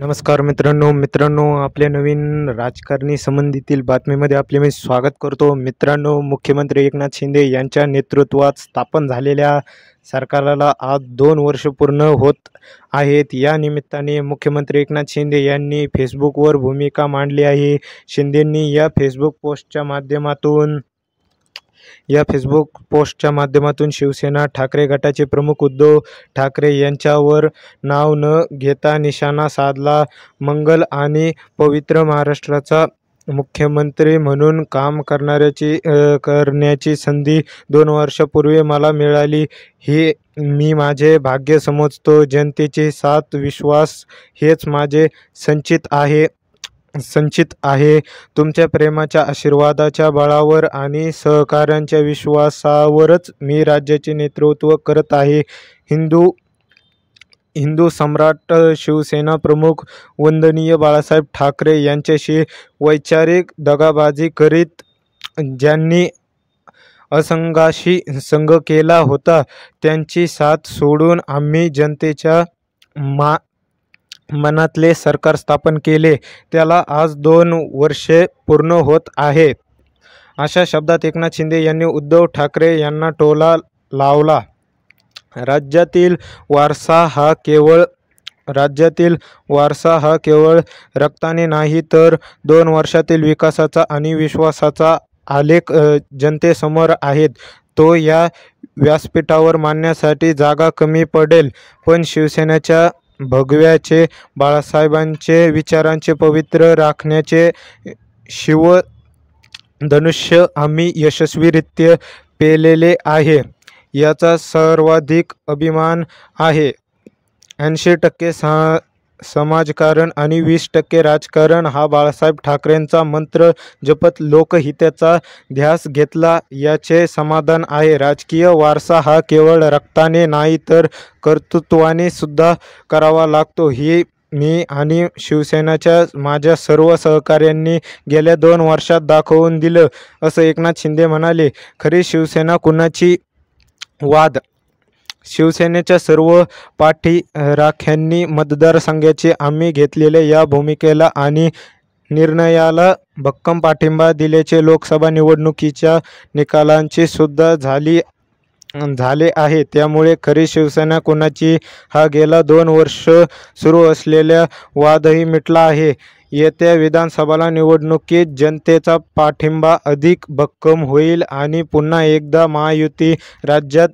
नमस्कार मित्रांनो आपल्या नवीन राजकारणी संबंधीतील बातमीमध्ये आपले मी स्वागत करतो. मित्रांनो, मुख्यमंत्री एकनाथ शिंदे यांच्या नेतृत्वात स्थापन झालेल्या सरकारला आज 2 वर्ष पूर्ण होत आहेत. या निमित्ताने मुख्यमंत्री एकनाथ शिंदे यांनी फेसबुकवर भूमिका मांडली आहे. शिंदेंनी या फेसबुक पोस्टच्या माध्यमातून शिवसेना ठाकरे गटाचे प्रमुख उद्धव ठाकरे यांच्यावर नाव न घेता निशाणा साधला. मंगल आणि पवित्र महाराष्ट्राचा मुख्यमंत्री म्हणून काम करण्याची संधी 2 वर्षापूर्वी मला मिळाली. हे मी माझे भाग्य समजतो. जनतेची साथ, विश्वास हेच माझे संचित आहे. तुमच्या प्रेमाच्या, आशीर्वादाच्या बळावर आणि सहकाऱ्यांच्या विश्वासावरच मी राज्याचे नेतृत्व करत आहे. हिंदू सम्राट, शिवसेना प्रमुख वंदनीय बाळासाहेब ठाकरे यांच्याशी वैचारिक दगाबाजी करीत ज्यांनी असंघाशी संघ केला होता, त्यांची साथ सोडून आम्ही जनतेच्या मनातले सरकार स्थापन केले. त्याला आज 2 वर्षे पूर्ण होत आहे. अशा शब्दात एकनाथ शिंदे यांनी उद्धव ठाकरे यांना टोला लावला. राज्यातील वारसा हा केवळ रक्ताने नाही, तर 2 वर्षातील विकासाचा आणि विश्वासाचा आलेख जनतेसमोर आहेत. तो या व्यासपीठावर मांडण्यासाठी जागा कमी पडेल, पण शिवसेनेच्या भगव्याचे, बाळासाहेबांचे विचारांचे पवित्र राखण्याचे शिवधनुष्य आम्ही यशस्वीरित्या पेलेले आहे. याचा सर्वाधिक अभिमान आहे. 80% समाजकारण आणि 20% राजकारण हा बाळासाहेब ठाकरेंचा मंत्र जपत लोकहिताचा ध्यास घेतला याचे समाधान आहे. राजकीय वारसा हा केवळ रक्ताने नाही, तर कर्तृत्वाने सुद्धा करावा लागतो. ही मी आणि शिवसेनेच्या माझ्या सर्व सहकाऱ्यांनी गेल्या 2 वर्षात दाखवून दिलं, असं एकनाथ शिंदे म्हणाले. खरी शिवसेना कुणाची? वाद. शिवसेनेच्या सर्व पाठीराख्यांनी मतदारसंघाचे आम्ही घेतलेल्या या भूमिकेला आणि निर्णयाला भक्कम पाठिंबा दिल्याचे लोकसभा निवडणुकीच्या निकालांचे सुद्धा झाले आहे. त्यामुळे खरी शिवसेना कुणाची हा गेला 2 वर्ष सुरू असलेला वादही मिटला आहे. येत्या विधानसभा निवडणुकीत जनतेचा पाठिंबा अधिक भक्कम होईल आणि पुन्हा एकदा महायुती राज्यात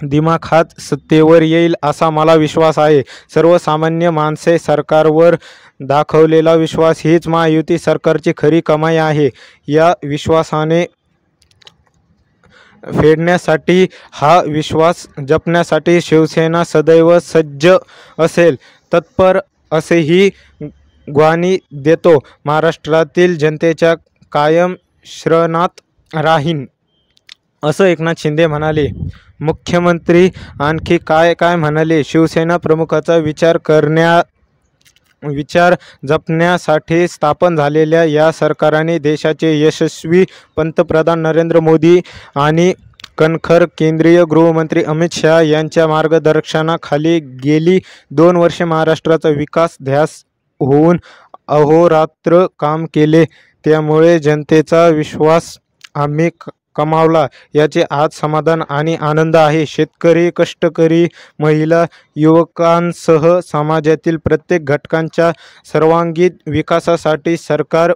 दिमाखात सत्तेवर येईल असा मला विश्वास आहे. सर्वसामान्य माणसे सरकारवर दाखवलेला विश्वास हीच महायुती सरकारची खरी कमाई आहे. या विश्वासाने फेडण्यासाठी, हा विश्वास जपण्यासाठी शिवसेना सदैव सज्ज असेल, तत्पर असेही ग्वाही देतो. महाराष्ट्रातील जनतेच्या कायम शरणात राहीन, असं एकनाथ शिंदे म्हणाले. मुख्यमंत्री आणखी काय म्हणाले? शिवसेना प्रमुखाचा विचार जपण्यासाठी स्थापन झालेल्या या सरकारने देशाचे यशस्वी पंतप्रधान नरेंद्र मोदी आणि कणखर केंद्रीय गृहमंत्री अमित शहा यांच्या मार्गदर्शनाखाली गेली 2 वर्षे महाराष्ट्राचा विकास ध्यास होऊन अहोरात्र काम केले. त्यामुळे जनतेचा विश्वास आम्ही कमावला, याचे आज समाधान आणि आनंद आहे. शेतकरी, कष्टकरी, महिला, युवकांसह समाजातील प्रत्येक घटकांच्या सर्वांगीण विकासासाठी सरकार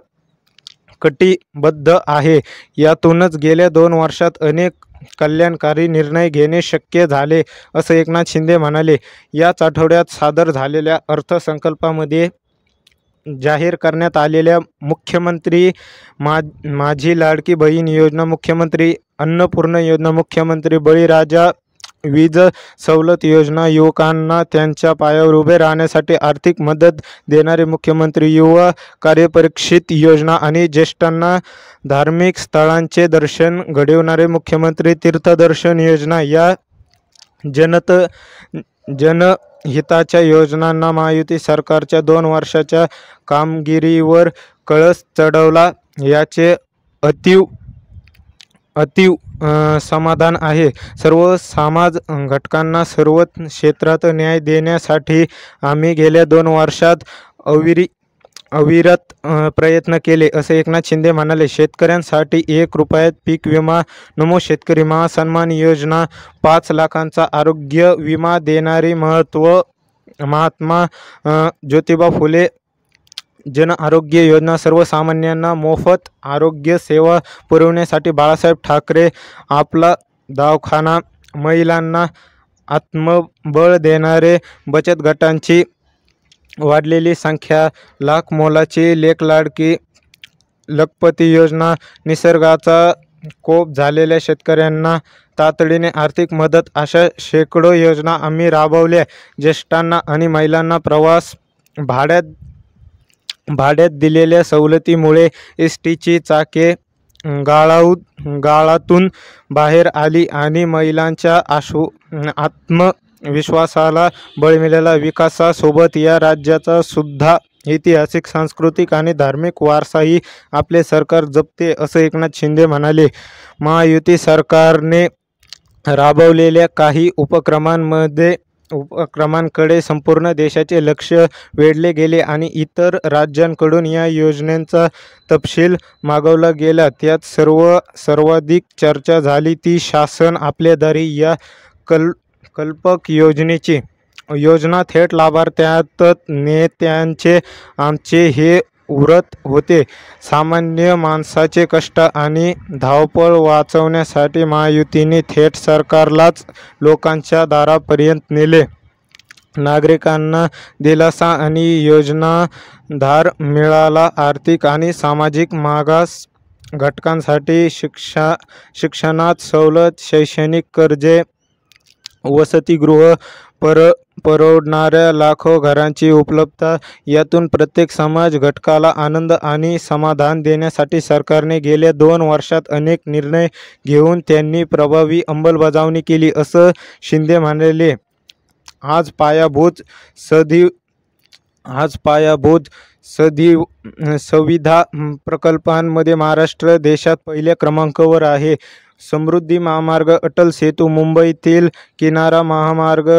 कटिबद्ध आहे. यातूनच गेल्या 2 वर्षात अनेक कल्याणकारी निर्णय घेणे शक्य झाले, असं एकनाथ शिंदे म्हणाले. याच आठवड्यात सादर झालेल्या अर्थसंकल्पामध्ये जाहीर करण्यात आलेल्या मुख्यमंत्री माझी लाडकी बहीण योजना, मुख्यमंत्री अन्नपूर्णा योजना, मुख्यमंत्री बळीराजा वीज सवलत योजना, युवकांना त्यांच्या पायावर उभे राहण्यासाठी आर्थिक मदत देणारी मुख्यमंत्री युवा कार्यपरीक्षित योजना आणि ज्येष्ठांना धार्मिक स्थळांचे दर्शन घडविणारे मुख्यमंत्री तीर्थदर्शन योजना या जनहिताच्या योजनांना महायुती सरकारच्या 2 वर्षाच्या कामगिरीवर कळस चढवला. याचे अतीव अतीव समाधान आहे। सर्व समाज घटकांना सर्व क्षेत्रात न्याय देण्यासाठी आम्ही गेल्या 2 वर्षात अविरत प्रयत्न केले, असे एकनाथ शिंदे म्हणाले। शेतकऱ्यांसाठी 1 रुपयात पीक विमा, नमो शेतकरी महासन्मान योजना, 5 लाखांचा आरोग्य विमा देणारी महात्मा ज्योतिबा फुले जन आरोग्य योजना, सर्वसामान्यांना मोफत आरोग्य सेवा पुरवण्यासाठी बाळासाहेब ठाकरे आपला दवाखाना, महिलांना आत्मबळ देणारे बचत गटांची वाढलेली संख्या, लाख मोलाची लेकलाडकी लखपती योजना, निसर्गाचा कोप झालेल्या शेतकऱ्यांना तातडीने आर्थिक मदत अशा शेकडो योजना आम्ही राबवल्या। ज्येष्ठांना आणि महिलांना प्रवास भाड्यात दिलेल्या सवलतीमुळे एसटीची चाके गाळातून बाहेर आली आणि महिलांच्या आत्मविश्वासाला बळ मिळाला। विकासासोबत या राज्याचा सुद्धा ऐतिहासिक, सांस्कृतिक आणि धार्मिक वारसाही आपले सरकार जपते, असं एकनाथ शिंदे म्हणाले। महायुती सरकारने राबवलेल्या काही उपक्रमांकडे संपूर्ण देशाचे लक्ष वेधले गेले आणि इतर राज्यांकडून या योजनांचा तपशील मागवला गेला। त्यात सर्वाधिक चर्चा झाली ती शासन आपल्या दारी या कल्पक योजनेची। योजना थेट लाभार्थ्यात नेत्यांचे आमचे हे व्रत होते। सामान्य माणसाचे कष्ट आणि धावपळ वाचवण्यासाठी महायुतीने थेट सरकारलाच लोकांच्या दारापर्यंत नेले। नागरिकांना दिलासा आणि योजनाधार मिळाला। आर्थिक आणि सामाजिक मागास घटकांसाठी शिक्षणात सवलत, शैक्षणिक कर्जे, वसतिगृह, परवडणाऱ्या लाखो घरांची उपलब्धता, यातून प्रत्येक समाज घटकाला आनंद आणि समाधान देण्यासाठी सरकारने गेल्या 2 वर्षात अनेक निर्णय घेऊन त्यांनी प्रभावी अंमलबजावणी केली, असं शिंदे म्हणाले। आज पायाभूत सुविधा प्रकल्पांमध्ये महाराष्ट्र देशात पहिल्या क्रमांकावर आहे। समृद्धी महामार्ग, अटल सेतू, मुंबईतील किनारा महामार्ग,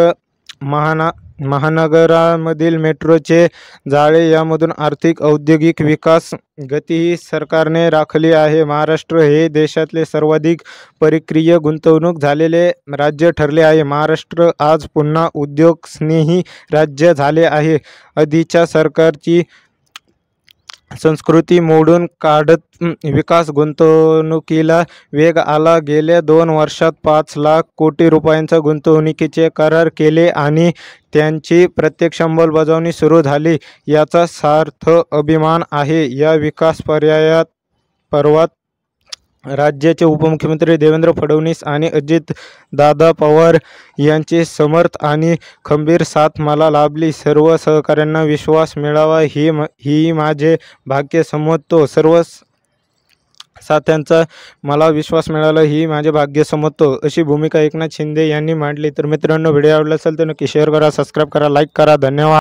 महानगरांमधील मेट्रोचे जाळे यामधून आर्थिक औद्योगिक विकास गतीही सरकारने राखली आहे। महाराष्ट्र हे देशातले सर्वाधिक परकीय गुंतवणूक झालेले राज्य ठरले आहे। महाराष्ट्र आज पुन्हा उद्योगस्नेही राज्य झाले आहे। आधीच्या सरकारची संस्कृती मोडून काढत विकास गुंतवणुकीला वेग आला। गेल्या 2 वर्षात 5 लाख कोटी रुपयांचा गुंतवणुकीचे करार केले आणि त्यांची प्रत्यक्ष अंमलबजावणी सुरू झाली, याचा सार्थ अभिमान आहे। या विकास पर्वात राज्याचे उपमुख्यमंत्री देवेंद्र फडणवीस आणि अजितदादा पवार यांची समर्थ आणि खंबीर साथ मला लाभली। सर्व सहकाऱ्यांना विश्वास मिळावा ही माझे भाग्य समजतो। सर्व साथ्यांचा मला विश्वास मिळाला ही माझे भाग्य समजतो, अशी भूमिका एकनाथ शिंदे यांनी मांडली। तर मित्रांनो, व्हिडिओ आवडला असेल तर नक्की शेअर करा, सबस्क्राईब करा, लाईक करा। धन्यवाद।